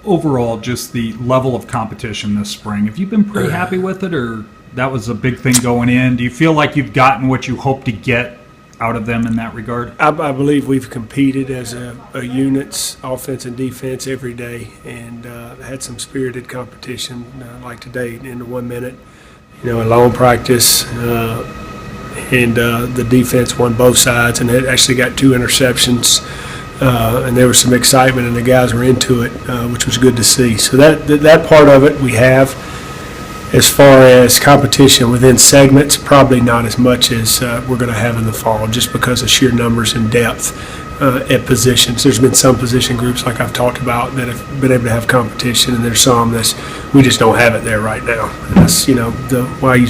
overall, just the level of competition this spring, have you been pretty happy with it, or that was a big thing going in? Do you feel like you've gotten what you hope to get out of them in that regard? I believe we've competed as a units, offense and defense, every day, and had some spirited competition like today in the 1 minute. A long practice, and the defense won both sides, and it actually got 2 interceptions. And there was some excitement, and the guys were into it, which was good to see. So that part of it we have. As far as competition within segments, probably not as much as we're going to have in the fall, just because of sheer numbers and depth at positions. There's been some position groups, like I've talked about, that have been able to have competition, and there's some that we just don't have it there right now. And that's why you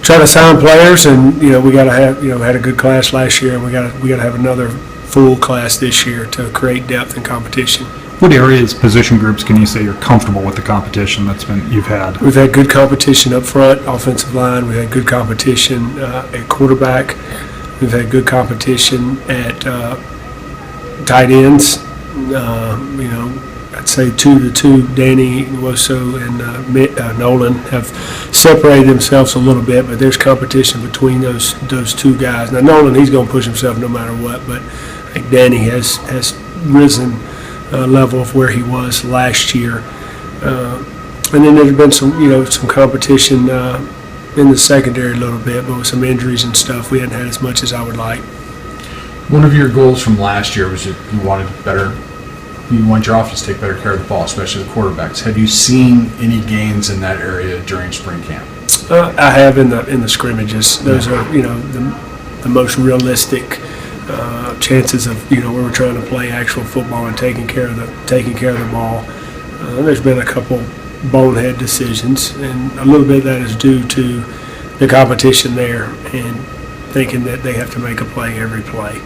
try to sign players, and we got to have had a good class last year, and we got to have another full class this year to create depth and competition. What areas, position groups, can you say you're comfortable with the competition you've had? We've had good competition up front, offensive line. We've had good competition at quarterback. We've had good competition at tight ends. I'd say 2-2. Danny Woso and Nolan have separated themselves a little bit, but there's competition between those 2 guys. Now Nolan, he's going to push himself no matter what, but I think Danny has risen level of where he was last year, and then there's been some competition in the secondary a little bit, but with some injuries and stuff, we hadn't had as much as I would like. One of your goals from last year was that you wanted your offense to take better care of the ball, especially the quarterbacks. Have you seen any gains in that area during spring camp? I have in the scrimmages. Those are the most realistic chances of where we're trying to play actual football and taking care of the ball. There's been a couple bonehead decisions, and a little bit of that is due to the competition there and thinking that they have to make a play every play,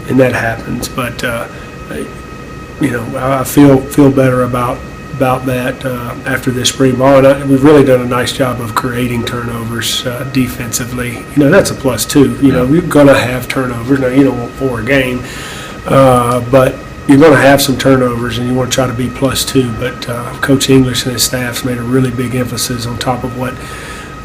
and that happens. But I feel better about that after this spring ball, and we've really done a nice job of creating turnovers defensively. That's a plus too. We're going to have turnovers. Now you don't want 4 a game, but you're going to have some turnovers, and you want to try to be +2. But Coach English and his staff's made a really big emphasis on top of what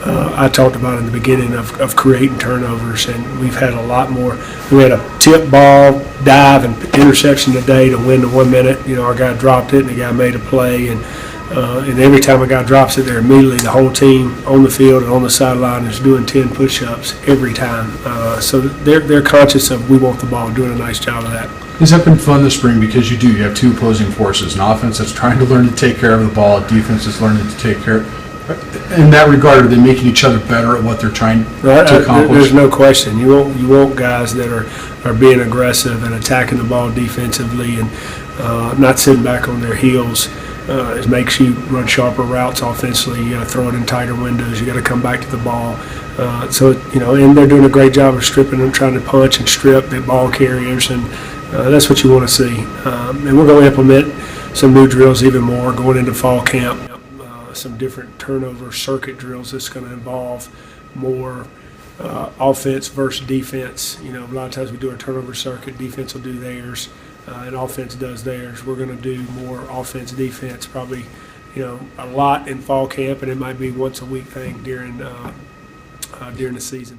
I talked about in the beginning of creating turnovers, and we've had a lot more. We had a tip ball, dive, and interception today to win the 1 minute. Our guy dropped it, and the guy made a play, and every time a guy drops it, they're immediately the whole team on the field and on the sideline is doing 10 push-ups every time. So they're conscious of we want the ball, doing a nice job of that. Has that been fun this spring? Because you have 2 opposing forces: an offense that's trying to learn to take care of the ball, a defense that's learning to take care of. In that regard, are they making each other better at what they're trying to accomplish? There's no question. You want guys that are being aggressive and attacking the ball defensively and not sitting back on their heels. It makes you run sharper routes offensively. You got to throw it in tighter windows. You got to come back to the ball. And they're doing a great job of stripping and trying to punch and strip the ball carriers, and that's what you want to see. And we're going to implement some new drills even more going into fall camp. Some different turnover circuit drills that's going to involve more offense versus defense. A lot of times we do a turnover circuit, defense will do theirs, and offense does theirs. We're going to do more offense defense, probably a lot in fall camp, and it might be once a week thing during the season.